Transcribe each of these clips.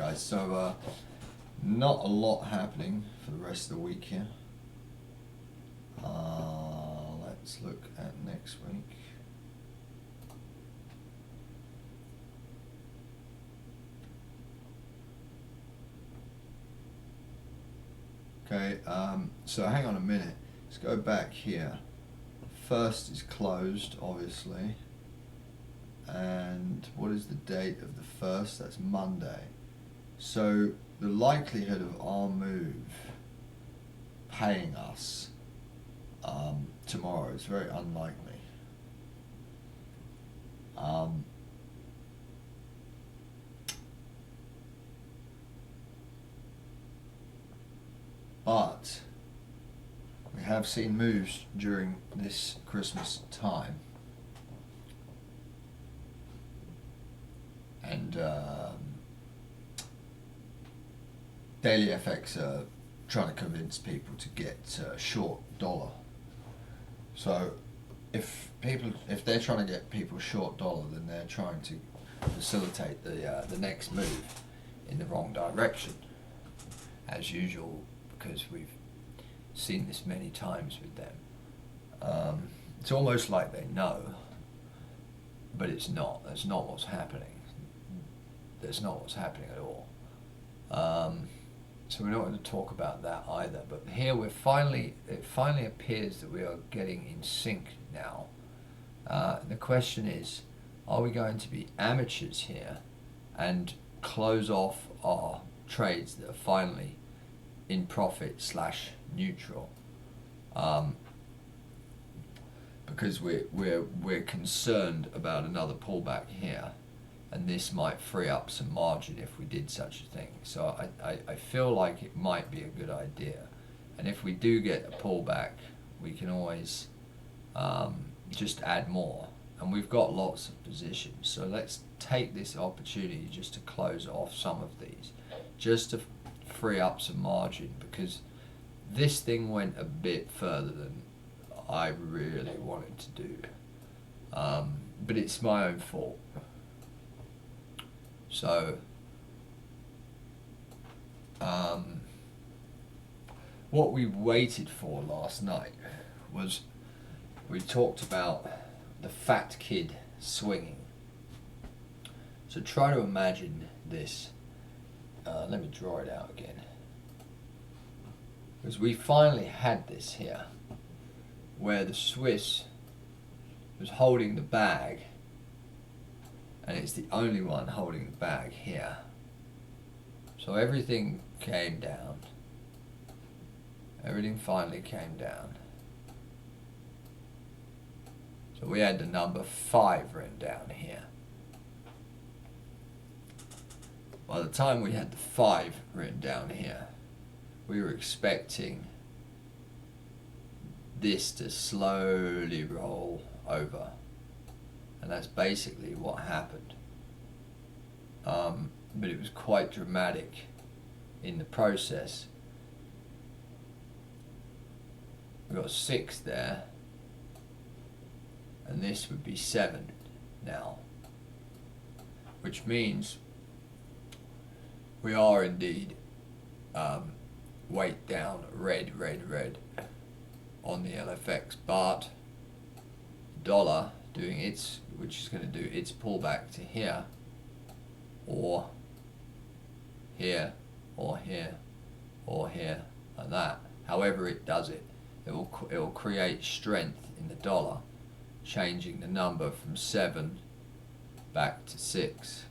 guys. So not a lot happening for the rest of the week here. Let's look at next week. Okay, so hang on a minute. Let's go back here. First is closed, obviously. And what is the date of the first? That's Monday. So the likelihood of our move paying us tomorrow is very unlikely. But we have seen moves during this Christmas time. And Daily FX are trying to convince people to get short dollar. So if they're trying to get people short dollar, then they're trying to facilitate the next move in the wrong direction, as usual, because we've seen this many times with them. It's almost like they know, but it's not. That's not what's happening. That's not what's happening at all. So we're not going to talk about that either. But here it finally appears that we are getting in sync now. The question is, are we going to be amateurs here and close off our trades that are finally in profit / neutral? Because we're concerned about another pullback here. And this might free up some margin if we did such a thing. So I feel like it might be a good idea. And if we do get a pullback, we can always just add more. And we've got lots of positions. So let's take this opportunity just to close off some of these, just to free up some margin, because this thing went a bit further than I really wanted to do. But it's my own fault. So, what we waited for last night was, we talked about the fat kid swinging. So try to imagine this. Let me draw it out again. Because we finally had this here, where the Swiss was holding the bag, and it's the only one holding the bag here. So everything came down. Everything finally came down. So we had the number 5 written down here. By the time we had the 5 written down here, we were expecting this to slowly roll over. And that's basically what happened. But it was quite dramatic in the process. We've got 6 there, and this would be 7 now, which means we are indeed weight down red on the LFX, but dollar doing its, which is going to do its pullback to here, or here, or here, or here, like that. However it does it, it will create strength in the dollar, changing the number from 7 back to 6.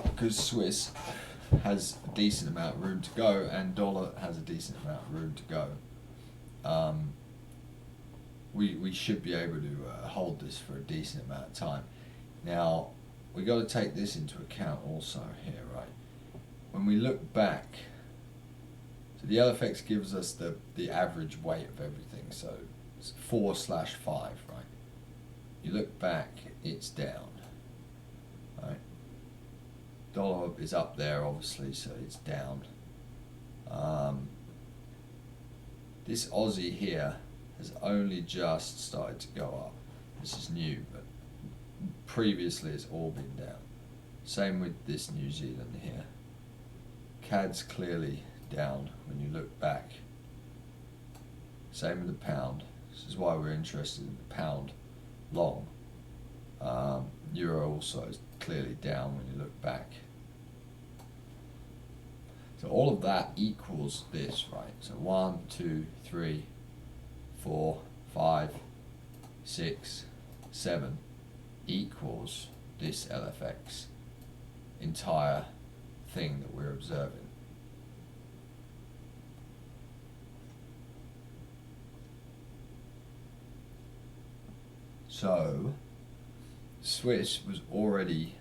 Because Swiss has a decent amount of room to go, and dollar has a decent amount of room to go. We should be able to hold this for a decent amount of time. Now, we got to take this into account also here, right? When we look back, so the LFX gives us the average weight of everything, so it's 4/5, right? You look back, it's down, right? Dollar is up there, obviously, so it's down. This Aussie here has only just started to go up. This is new, but previously it's all been down. Same with this New Zealand here. CAD's clearly down when you look back. Same with the pound. This is why we're interested in the pound long. Euro also is clearly down when you look back. So all of that equals this, right? So 1, 2, 3, 4, 5, 6, 7 equals this LFX entire thing that we're observing. So Swiss was already,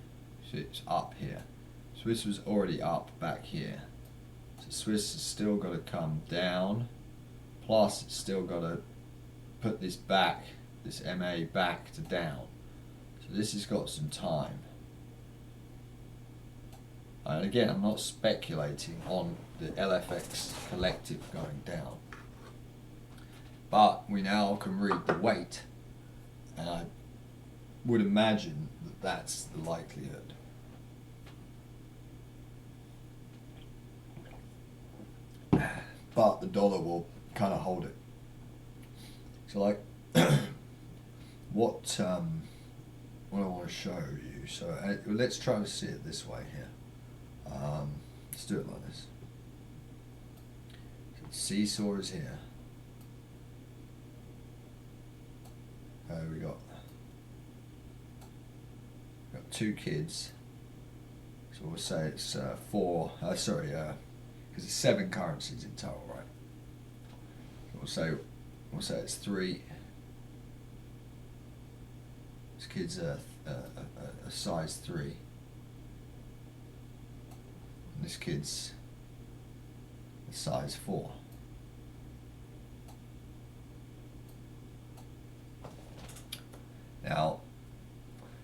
it's up here. Swiss was already up back here. So Swiss has still got to come down, plus it's still got to put this back, this MA back to down. So this has got some time. And again, I'm not speculating on the LFX collective going down. But we now can read the weight, and I would imagine that that's the likelihood. But the dollar will kind of hold it. So like, what I want to show you, so let's try to see it this way here. Let's do it like this. So seesaw is here. We got two kids. So we'll say it's four. Sorry, because it's 7 currencies in total, right? So we'll say it's 3. This kid's a size 3. And this kid's a size 4. Now,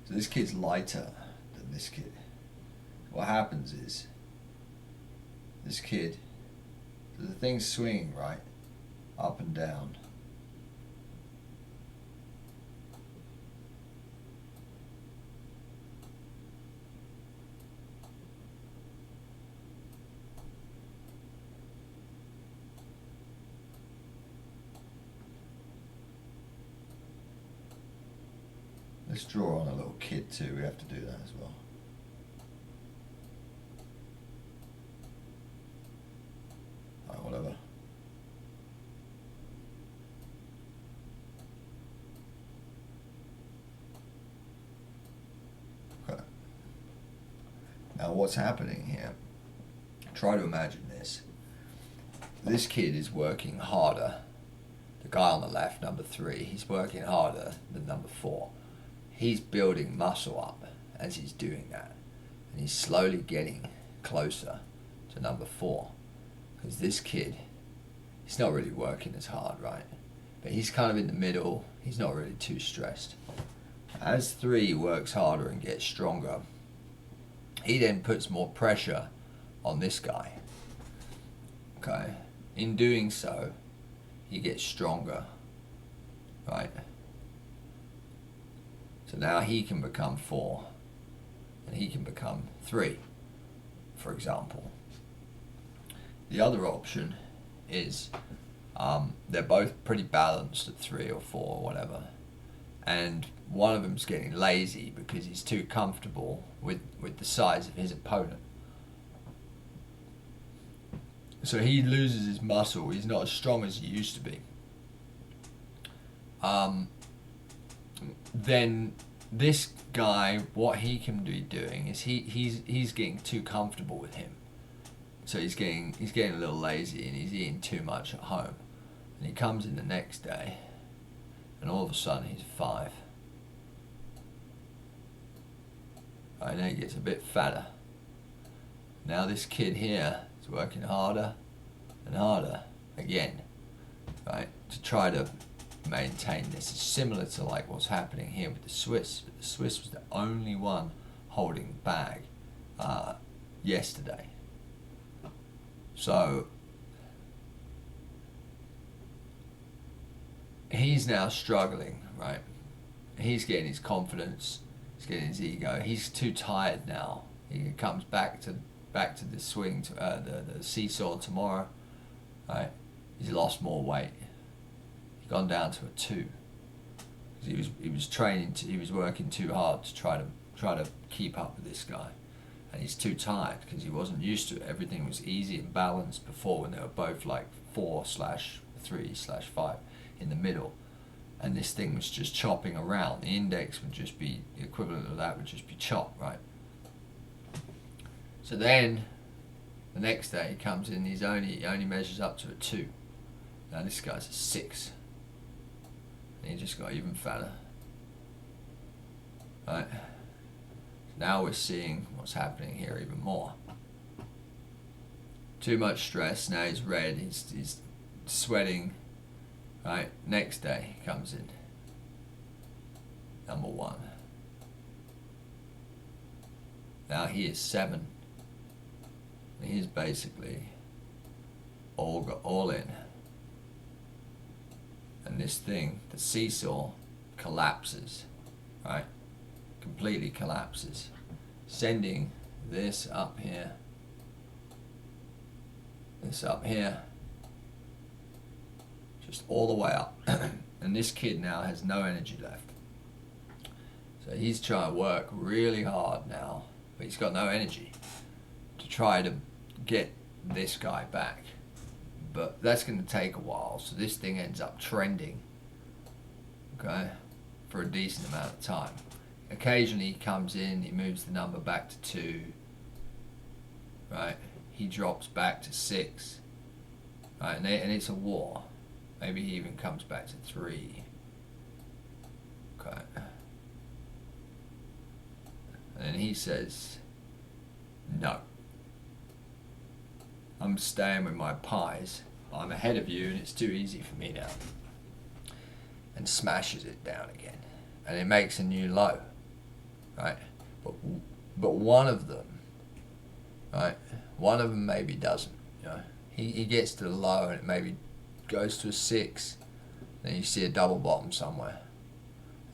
so this kid's lighter than this kid. What happens is, this kid, so the thing's swinging, right, up and down. Let's draw on a little kid too, we have to do that as well. Alright, whatever. Okay. Now what's happening here? Try to imagine this. This kid is working harder. The guy on the left, number 3, he's working harder than number 4. He's building muscle up as he's doing that, and he's slowly getting closer to number 4, because this kid, he's not really working as hard, right? But he's kind of in the middle. He's not really too stressed. As 3 works harder and gets stronger, he then puts more pressure on this guy. Okay, in doing so, he gets stronger, right? So now he can become 4, and he can become 3, for example. The other option is they're both pretty balanced at 3 or 4 or whatever, and one of them's getting lazy because he's too comfortable with the size of his opponent. So he loses his muscle. He's not as strong as he used to be. Then this guy, what he can be doing is he's getting too comfortable with him. So he's getting a little lazy, and he's eating too much at home. And he comes in the next day, and all of a sudden he's 5. Right, now he gets a bit fatter. Now this kid here is working harder and harder again, right, to try to maintain this. It's similar to like what's happening here with the Swiss, but the Swiss was the only one holding the bag yesterday. So he's now struggling, right? He's getting his confidence, He's getting his ego. He's too tired now. He comes back to the swing, to the seesaw tomorrow. Right? He's lost more weight. He's gone down to a 2. He was training. He was working too hard to try to keep up with this guy, and he's too tired because he wasn't used to it. Everything was easy and balanced before when they were both like 4/3/5 in the middle, and this thing was just chopping around. The index would just be the equivalent of that. Would just be chop, right? So then, the next day he comes in. He only measures up to a 2. Now this guy's a 6. And he just got even fatter. Right? Now we're seeing what's happening here even more. Too much stress. Now he's red. He's sweating. Right? Next day he comes in. Number 1. Now he is 7. And he's basically all in. And this thing, the seesaw, collapses, right? Completely collapses, sending this up here, just all the way up. And this kid now has no energy left. So he's trying to work really hard now, but he's got no energy to try to get this guy back. But that's going to take a while, so this thing ends up trending, okay, for a decent amount of time. Occasionally he comes in, he moves the number back to 2, right? He drops back to 6, right? And it's a war. Maybe he even comes back to 3, okay? And then he says, no. I'm staying with my pies. I'm ahead of you and it's too easy for me now. And smashes it down again. And it makes a new low. Right? But one of them, right? One of them maybe doesn't. You know? He gets to the low and it maybe goes to a 6. Then you see a double bottom somewhere.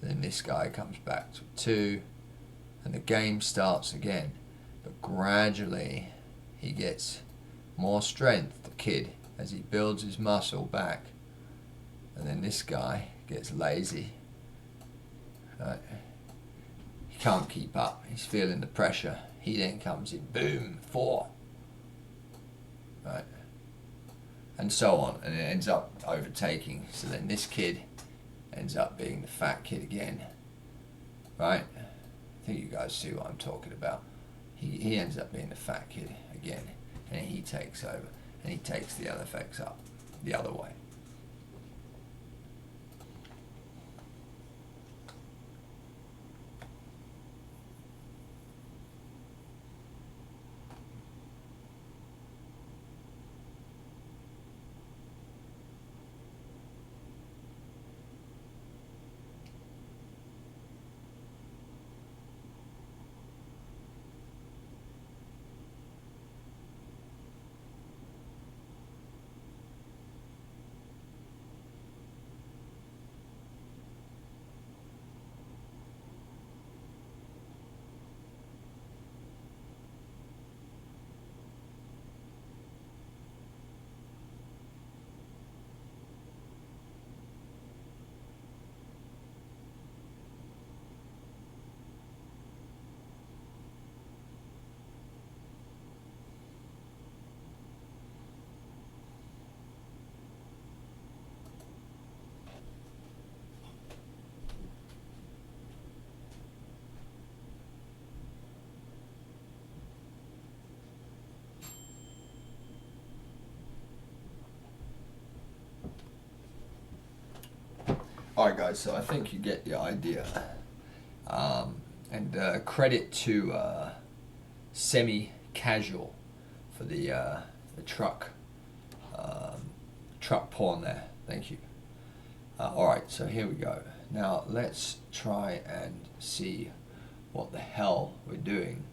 And then this guy comes back to a 2. And the game starts again. But gradually he gets more strength, the kid, as he builds his muscle back. And then this guy gets lazy. Right? He can't keep up. He's feeling the pressure. He then comes in, boom, 4. Right? And so on. And it ends up overtaking. So then this kid ends up being the fat kid again. Right? I think you guys see what I'm talking about. He ends up being the fat kid again. And he takes over, and he takes the other effects up the other way. Alright guys, so I think you get the idea. And credit to Semi-Casual for the truck porn there. Thank you. Alright, so here we go. Now let's try and see what the hell we're doing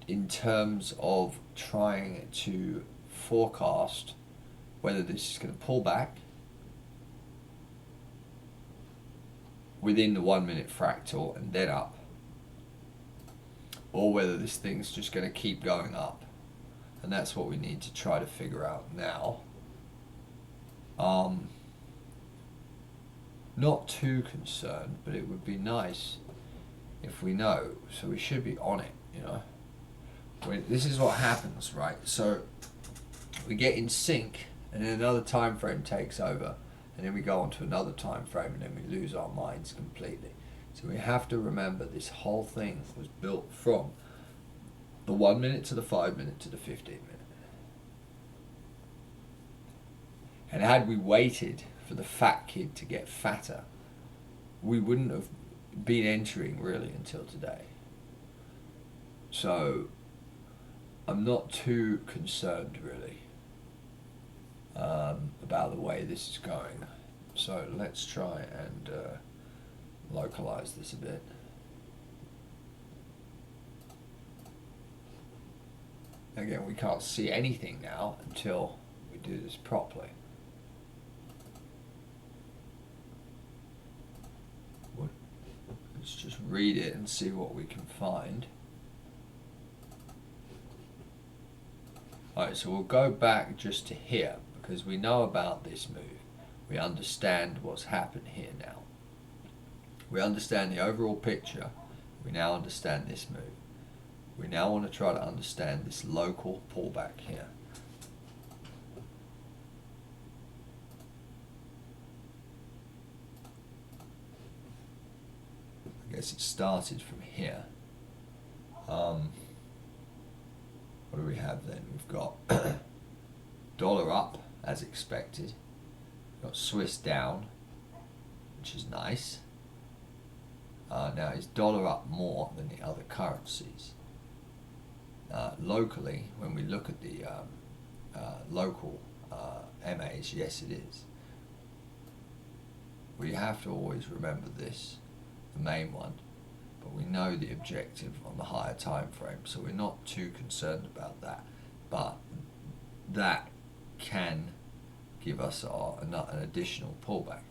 in terms of trying to forecast whether this is going to pull back within the 1 minute fractal and then up, or whether this thing's just going to keep going up. And that's what we need to try to figure out now. Not too concerned, but it would be nice if we know. So we should be on it, you know. This is what happens, right? So we get in sync, and then another time frame takes over, and then we go on to another time frame, and then we lose our minds completely. So we have to remember this whole thing was built from the 1 minute to the 5 minute to the 15 minute. And had we waited for the fat kid to get fatter, we wouldn't have been entering really until today. So I'm not too concerned really about the way this is going. So let's try and localize this a bit. Again, we can't see anything now until we do this properly. Let's just read it and see what we can find. Alright, so we'll go back just to here because we know about this move. We understand what's happened here now. We understand the overall picture. We now understand this move. We now want to try to understand this local pullback here. I guess it started from here. What do we have then? We've got dollar up as expected. We've got Swiss down, which is nice. Now is dollar up more than the other currencies? Locally, when we look at the local MAs, yes it is. We have to always remember this, the main one, but we know the objective on the higher time frame, so we're not too concerned about that. But that can give us an additional pullback.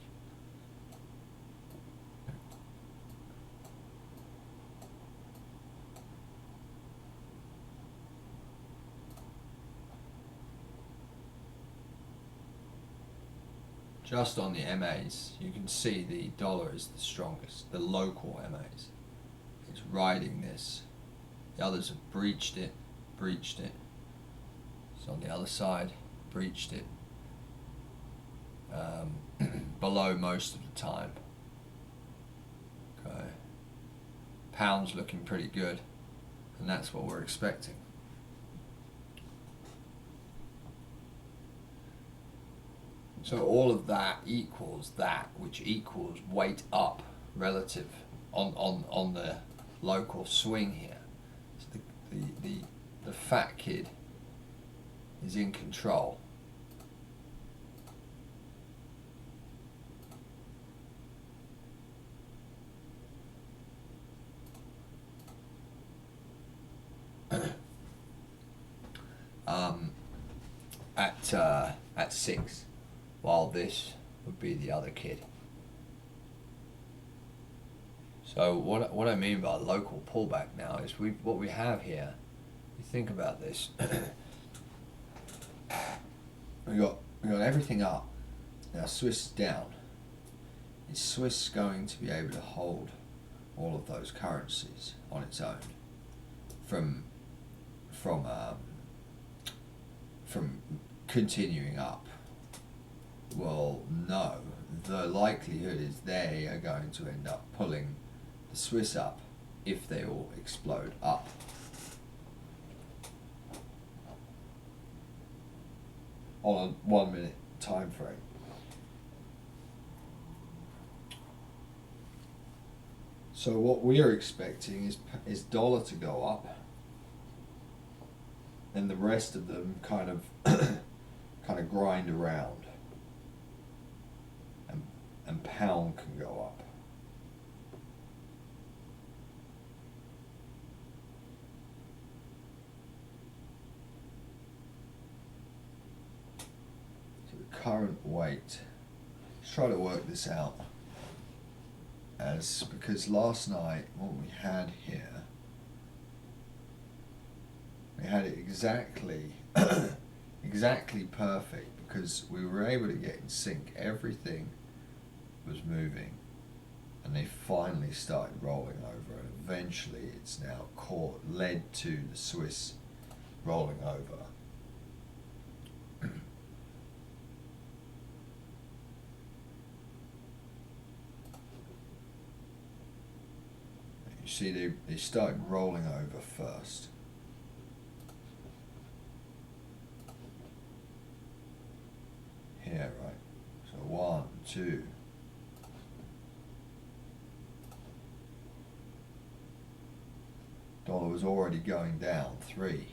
Just on the MAs, you can see the dollar is the strongest, the local MAs. It's riding this. The others have breached it. So on the other side, breached it. Below most of the time. Okay. Pound's looking pretty good, and that's what we're expecting. So all of that equals that, which equals weight up relative on the local swing here. So the fat kid is in control. At 6. While this would be the other kid. So what I mean by local pullback now is what we have here. You think about this. we got everything up. Now Swiss is down. Is Swiss going to be able to hold all of those currencies on its own from continuing up? Well, no. The likelihood is they are going to end up pulling the Swiss up if they all explode up. On a 1 minute time frame. So what we are expecting is dollar to go up, and the rest of them kind of grind around. And pound can go up. So the current weight, let's try to work this out. as because last night what we had here, we had it exactly exactly perfect because we were able to get in sync. Everything was moving, and they finally started rolling over, and eventually it's now led to the Swiss rolling over. You see, they started rolling over first. Here, right? So 1, 2. Dollar was already going down. 3.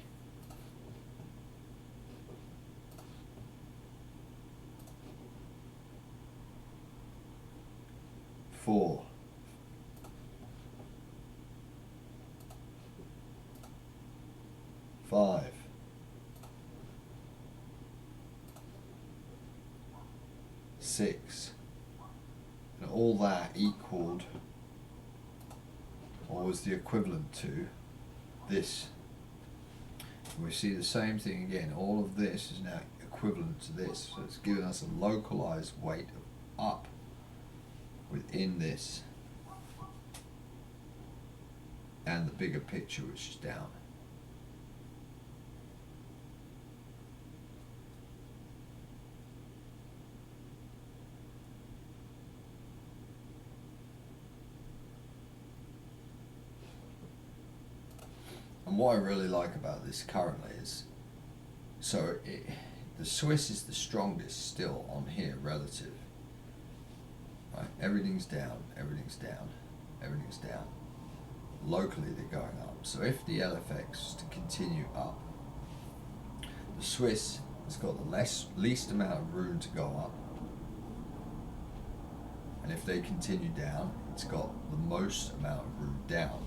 4. 5. 6. And all that equaled, or was the equivalent to, this. We see the same thing again. All of this is now equivalent to this. So it's given us a localized weight of up within this and the bigger picture, which is down. And what I really like about this currently is, the Swiss is the strongest still on here relative. Right? Everything's down, everything's down, everything's down. Locally they're going up. So if the LFX is to continue up, the Swiss has got the least amount of room to go up. And if they continue down, it's got the most amount of room down.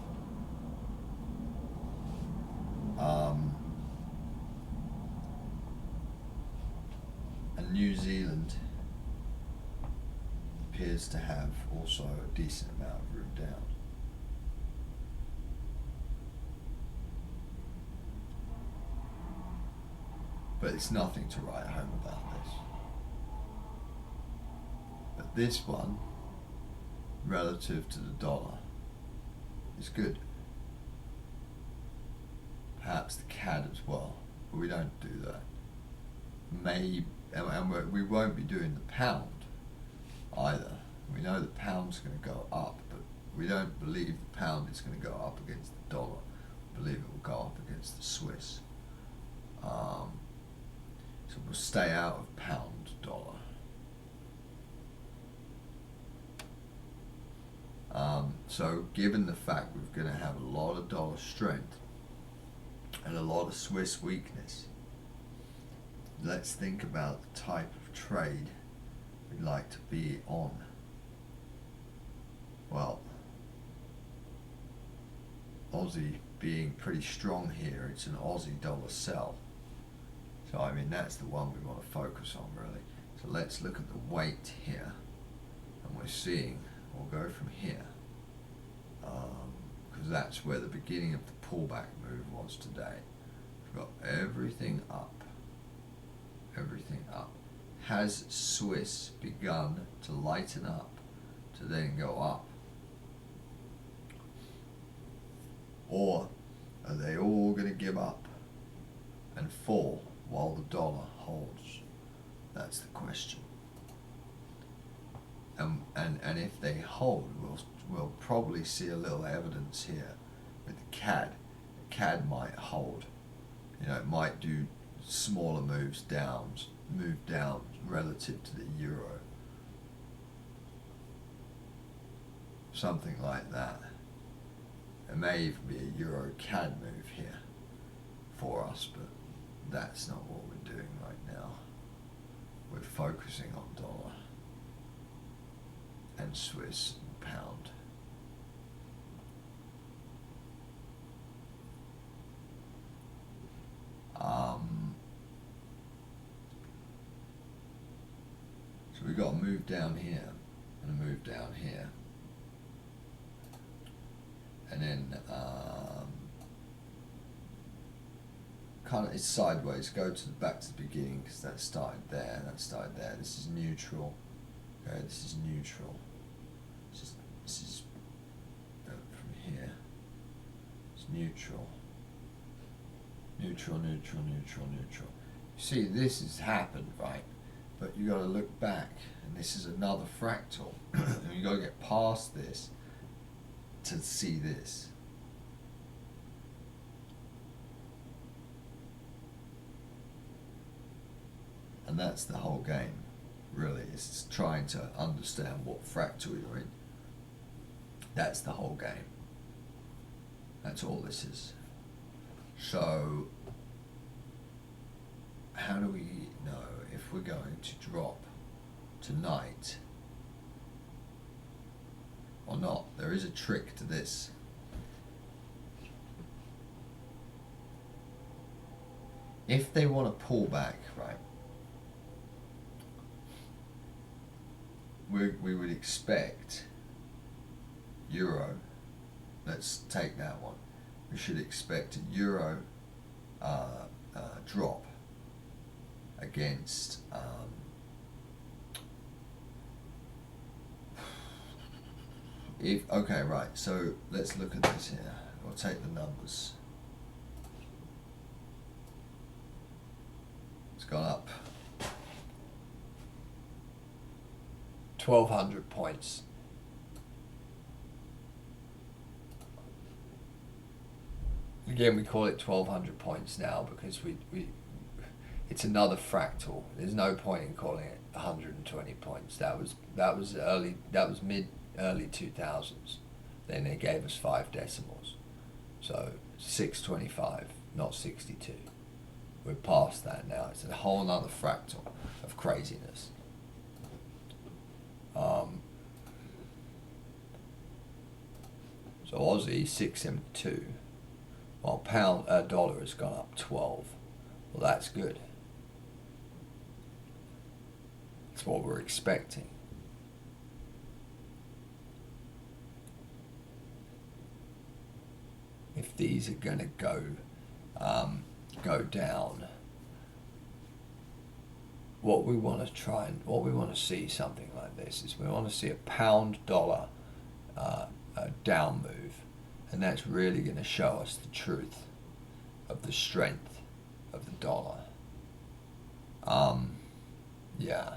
And New Zealand appears to have also a decent amount of room down. But it's nothing to write home about this. But this one, relative to the dollar, is good. Perhaps the CAD as well, but we don't do that. And we won't be doing the pound either. We know the pound's going to go up, but we don't believe the pound is going to go up against the dollar. We believe it will go up against the Swiss. So we'll stay out of pound dollar. So given the fact we're going to have a lot of dollar strength and a lot of Swiss weakness, let's think about the type of trade we'd like to be on. Well, Aussie being pretty strong here, it's an Aussie dollar sell. So I mean that's the one we want to focus on really. So let's look at the weight here, and we're seeing, we'll go from here, because that's where the beginning of the pullback move was today. We've got everything up. Everything up. Has Swiss begun to lighten up to then go up? Or are they all going to give up and fall while the dollar holds? That's the question. And if they hold, we'll probably see a little evidence here with the CAD. The CAD might hold. You know, it might do smaller moves down, move down relative to the euro. Something like that. It may even be a euro CAD move here for us, but that's not what we're doing right now. We're focusing on dollar and Swiss and pound. So we've got a move down here and a move down here. and then kind of it's sideways. Go to back to the beginning because that started there. That started there. This is neutral. Okay, this is neutral. This is from here. It's neutral. Neutral, neutral, neutral, neutral. You see, this has happened, right? But you got to look back, and this is another fractal, and you got to get past this to see this. And that's the whole game, really. It's trying to understand what fractal you're in. That's the whole game. That's all this is. So, how do we know if we're going to drop tonight or not? There is a trick to this. If they want to pull back, right, we would expect euro. Let's take that one. We should expect a euro drop against okay, right, so let's look at this here. We'll take the numbers. It's gone up 1,200 points. Again, we call it 1,200 points now because we it's another fractal. There's no point in calling it 120 points. That was mid early 2000s. Then they gave us 5 decimals, so 625, not 62. We're past that now. It's a whole nother fractal of craziness. So Aussie 672. While dollar has gone up 12. Well, that's good. That's what we're expecting. If these are going to go down, what we want to see something like this is we want to see a pound dollar down move. And that's really going to show us the truth of the strength of the dollar. Yeah.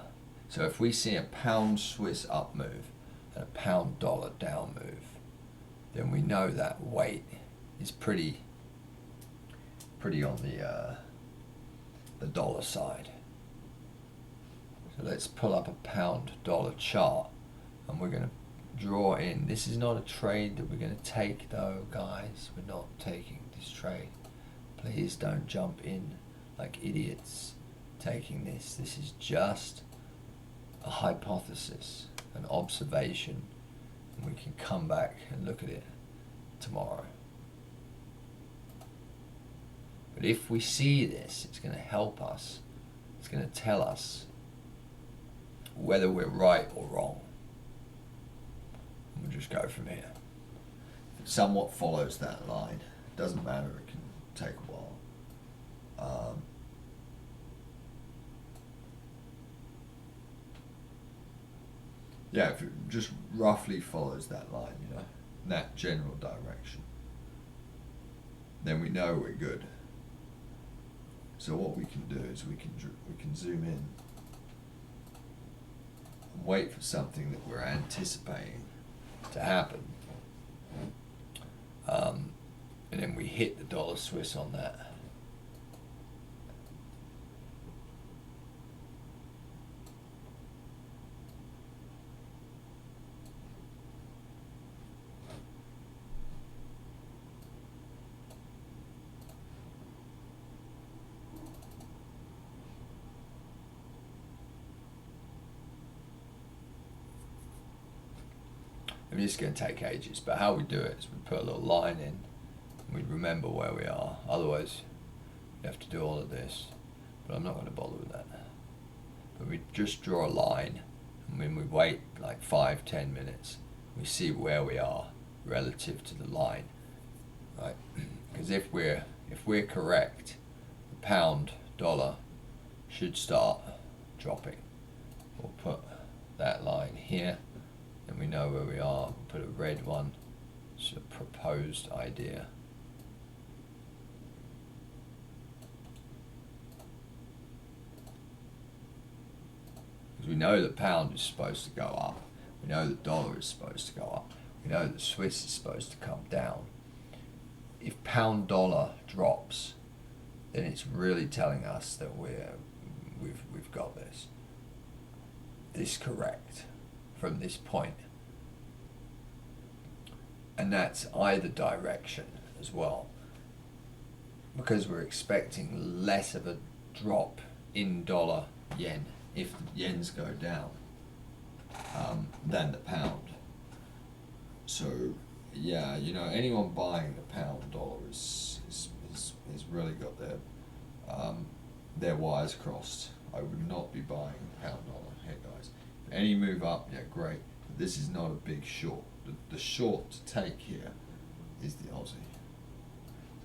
So if we see a pound Swiss up move and a pound dollar down move, then we know that weight is pretty on the dollar side. So let's pull up a pound dollar chart, and we're going to draw in. This is not a trade that we're going to take, though, guys. We're not taking this trade. Please don't jump in like idiots taking this. This is just a hypothesis, an observation, and we can come back and look at it tomorrow. But if we see this, it's going to help us. It's going to tell us whether we're right or wrong. We'll just go from here. It somewhat follows that line. It doesn't matter, it can take a while. Yeah, if it just roughly follows that line, in that general direction, then we know we're good. So what we can do is we can zoom in and wait for something that we're anticipating to happen, and then we hit the dollar Swiss on that. I mean, it's going to take ages, but how we do it is we put a little line in, and we remember where we are. Otherwise, we have to do all of this, but I'm not going to bother with that. But we just draw a line, and when we wait like 5-10 minutes, we see where we are, relative to the line, right? Because if we're correct, the pound dollar should start dropping. We'll put that line here, and we know where we are. We'll put a red one, it's a proposed idea. Because we know the pound is supposed to go up, we know the dollar is supposed to go up, we know the Swiss is supposed to come down. If pound dollar drops, then it's really telling us that we've got this correct from this point. And that's either direction as well, because we're expecting less of a drop in dollar yen if the yens go down than the pound. So yeah, you know, anyone buying the pound dollar is really got their wires crossed. I would not be buying pound dollar here, guys. If any move up, yeah, great. But this is not a big short. The short to take here is the Aussie.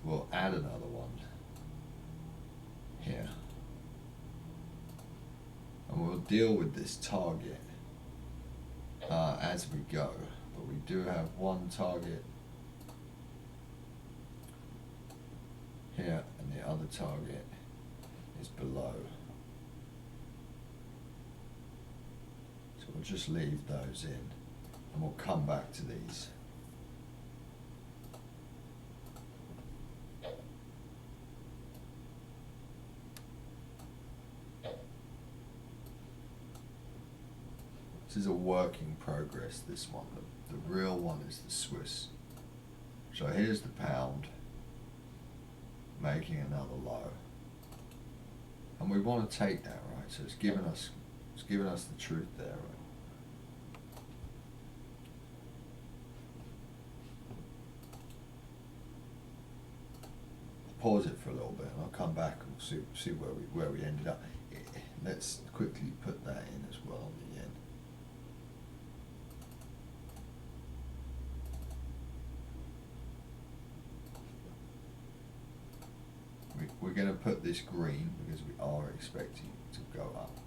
We'll add another one here, and we'll deal with this target as we go. But we do have one target here, and the other target is below. So we'll just leave those in, and we'll come back to these. This is a work in progress, this one. The real one is the Swiss. So here's the pound making another low, and we want to take that, right? So it's giving us the truth there, right? Pause it for a little bit, and I'll come back and see where we ended up. Let's quickly put that in as well on the yen. We're going to put this green because we are expecting it to go up.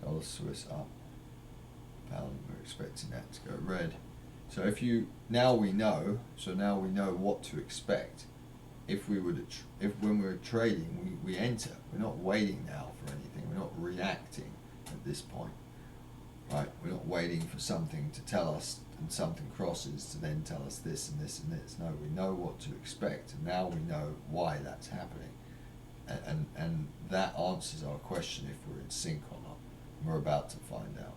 Dollar Swiss up. Pound, we're expecting that to go red. So now we know what to expect. If we were when we're trading, we enter. We're not waiting now for anything. We're not reacting at this point. Right, we're not waiting for something to tell us and something crosses to then tell us this and this and this. No, we know what to expect, and now we know why that's happening, and that answers our question if we're in sync or not. We're about to find out.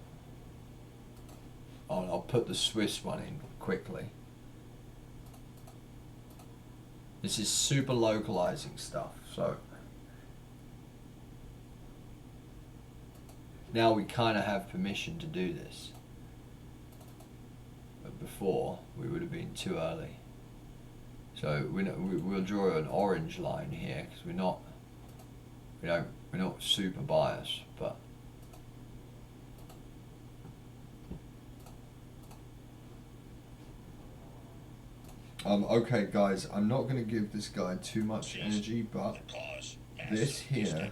I'll put the Swiss one in quickly. This is super localizing stuff, so now we kind of have permission to do this, but before we would have been too early. So we'll draw an orange line here because we're not super biased, but okay, guys, I'm not going to give this guy too much energy, but this here.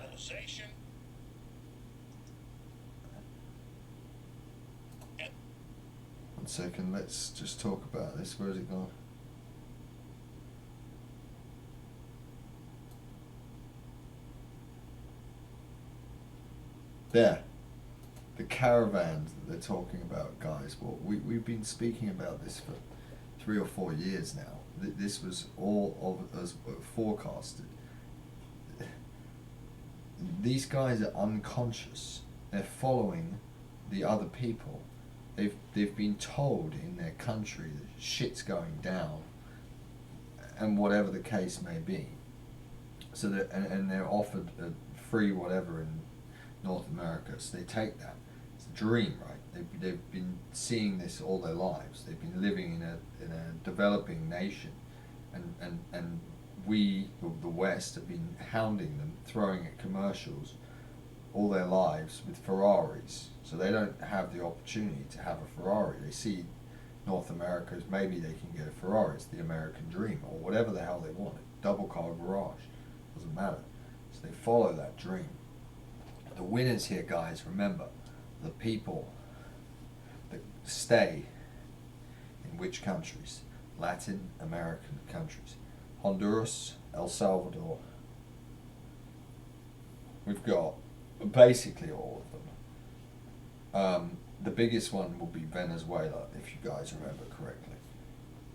One second, let's just talk about this. Where's it gone? There. The caravans that they're talking about, guys. Well, we've been speaking about this for 3 or 4 years now. This was all of us forecasted. These guys are unconscious. They're following the other people. They've been told in their country that shit's going down, and whatever the case may be. So that and they're offered a free whatever in North America. So they take that. It's a dream, right? They've been seeing this all their lives. They've been living in a developing nation, and we, the West, have been hounding them, throwing at commercials all their lives with Ferraris. So they don't have the opportunity to have a Ferrari. They see North America as maybe they can get a Ferrari. It's the American dream, or whatever the hell they want. Double car garage. Doesn't matter. So they follow that dream. The winners here, guys, remember, the people that stay in which countries? Latin American countries. Honduras, El Salvador. We've got basically all of them. The biggest one will be Venezuela, if you guys remember correctly.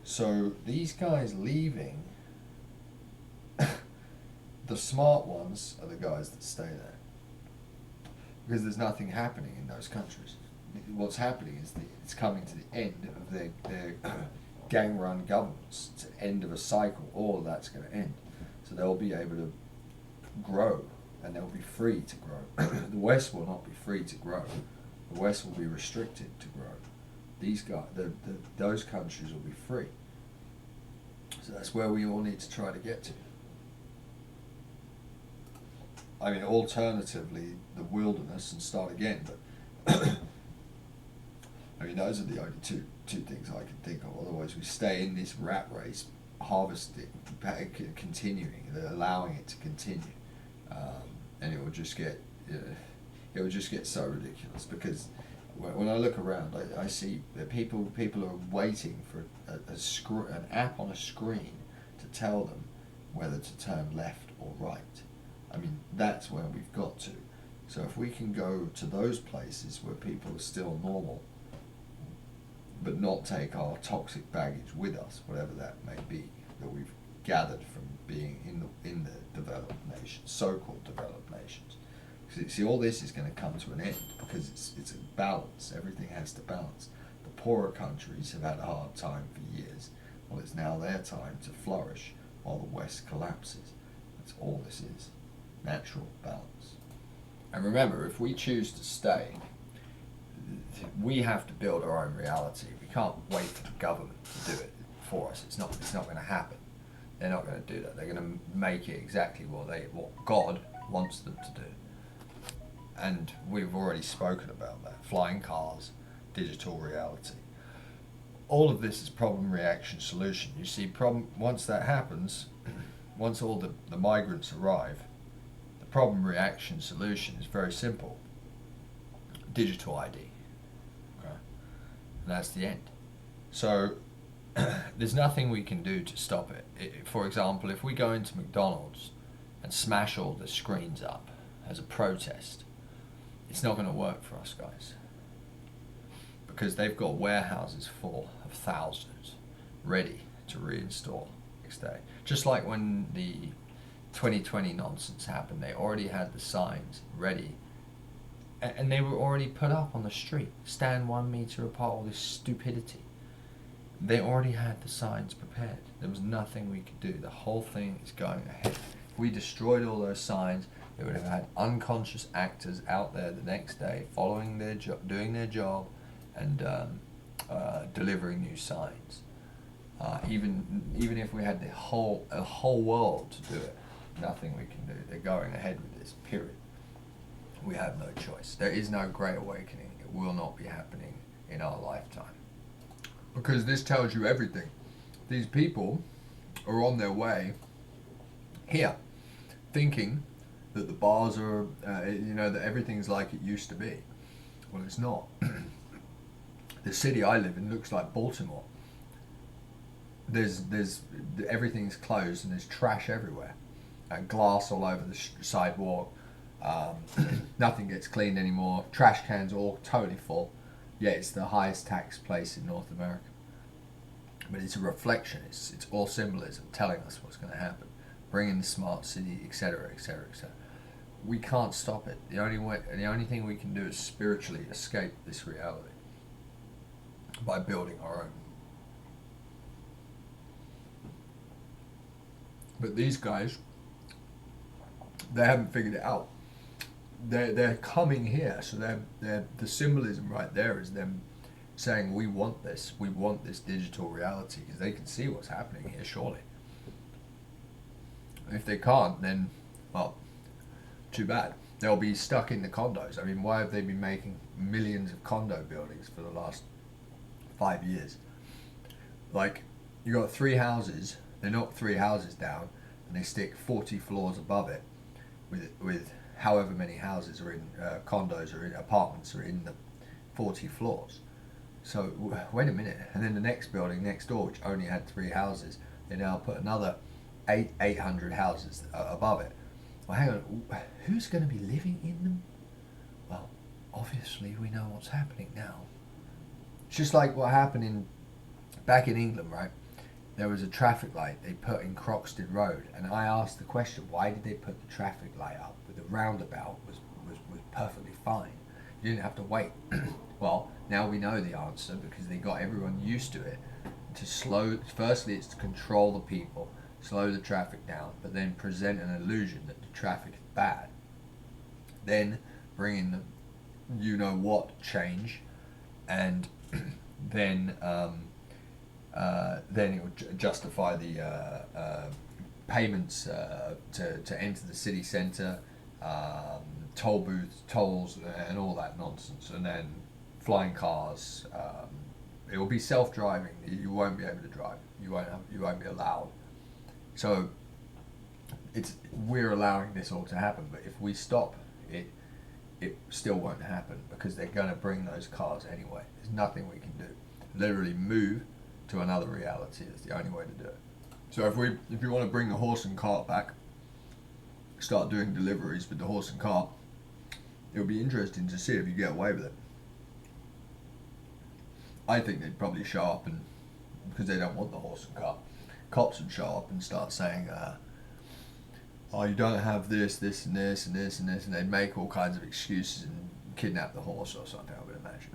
So these guys leaving, the smart ones are the guys that stay there, because there's nothing happening in those countries. What's happening is it's coming to the end of their gang-run governments. It's the end of a cycle. All of that's going to end. So they'll be able to grow, and they'll be free to grow. The West will not be free to grow. The West will be restricted to grow. These guys, those countries will be free. So that's where we all need to try to get to. I mean, alternatively, the wilderness and start again. But I mean, those are the only two things I can think of. Otherwise, we stay in this rat race, harvesting, continuing, allowing it to continue, and it will just get so ridiculous. Because when I look around, I see that people are waiting for an app on a screen to tell them whether to turn left or right. I mean, that's where we've got to. So if we can go to those places where people are still normal, but not take our toxic baggage with us, whatever that may be, that we've gathered from being in the developed nations, so-called developed nations. See, all this is going to come to an end because it's a balance. Everything has to balance. The poorer countries have had a hard time for years. Well, it's now their time to flourish while the West collapses. That's all this is. Natural balance. And remember, if we choose to stay, we have to build our own reality. We can't wait for the government to do it for us. It's not going to happen. They're not going to do that. They're going to make it exactly what God wants them to do. And we've already spoken about that. Flying cars, digital reality. All of this is problem, reaction, solution. You see, once that happens, once all the migrants arrive, the problem, reaction, solution is very simple. Digital ID. Okay? And that's the end. So there's nothing we can do to stop it. For example, if we go into McDonald's and smash all the screens up as a protest, it's not going to work for us, guys, because they've got warehouses full of thousands ready to reinstall next day. Just like when the 2020 nonsense happened, they already had the signs ready, and they were already put up on the street. Stand 1 meter apart, all this stupidity. They already had the signs prepared. There was nothing we could do. The whole thing is going ahead. If we destroyed all those signs, they would have had unconscious actors out there the next day following their job, doing their job, and delivering new signs. Even if we had a whole world to do it, nothing we can do. They're going ahead with this, period. We have no choice. There is no great awakening. It will not be happening in our lifetime. Because this tells you everything. These people are on their way here, thinking that the bars are, that everything's like it used to be. Well, it's not. The city I live in looks like Baltimore. There's everything's closed and there's trash everywhere, and glass all over the sidewalk. Nothing gets cleaned anymore. Trash cans are all totally full. Yeah, it's the highest tax place in North America. But it's a reflection. It's all symbolism telling us what's going to happen. Bringing the smart city, etc., etc., etc. We can't stop it. The only thing we can do is spiritually escape this reality by building our own. But these guys, they haven't figured it out. They're coming here, so the symbolism right there is them saying we want this digital reality, because they can see what's happening here, surely. If they can't, then, well, too bad. They'll be stuck in the condos. I mean, why have they been making millions of condo buildings for the last 5 years? Like, you got 3 houses, they knock 3 houses down, and they stick 40 floors above it, with however many houses are in condos or in apartments are in the 40 floors. So wait a minute, and then the next building next door, which only had 3 houses, they now put another 800 houses above it. Well, hang on, who's going to be living in them? Well, obviously we know what's happening now. It's just like what happened back in England, right? There was a traffic light they put in Croxted Road, and I asked the question, why did they put the traffic light up? With the roundabout was perfectly fine. You didn't have to wait. Well, now we know the answer, because they got everyone used to it. Firstly, it's to control the people, slow the traffic down, but then present an illusion that the traffic is bad. Then bring in the you-know-what change, and then it would justify the payments to enter the city centre, toll booths, tolls, and all that nonsense, and then flying cars. It will be self-driving. You won't be able to drive. You won't be allowed. So we're allowing this all to happen. But if we stop it, it still won't happen, because they're going to bring those cars anyway. There's nothing we can do. Literally move to another reality is the only way to do it. So if you want to bring the horse and cart back, start doing deliveries with the horse and cart, it'll be interesting to see if you get away with it. I think they'd probably show up, and because they don't want the horse and cart, cops would show up and start saying, oh, you don't have this, this, and this, and this, and this, and they'd make all kinds of excuses and kidnap the horse or something, I would imagine.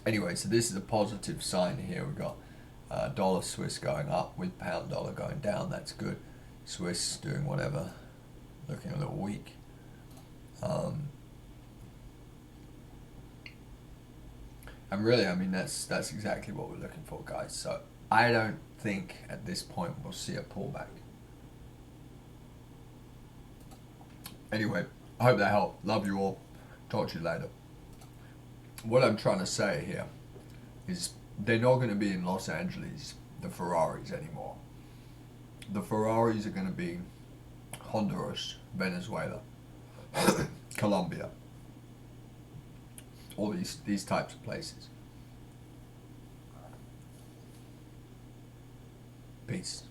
Anyway, so this is a positive sign here. We've got dollar Swiss going up with pound dollar going down. That's good. Swiss doing whatever, looking a little weak. And really, I mean, that's exactly what we're looking for, guys. So I don't think at this point we'll see a pullback. Anyway, I hope that helped. Love you all. Talk to you later. What I'm trying to say here is they're not going to be in Los Angeles, the Ferraris, anymore. The Ferraris are going to be Honduras, Venezuela, Colombia, all these types of places. Peace.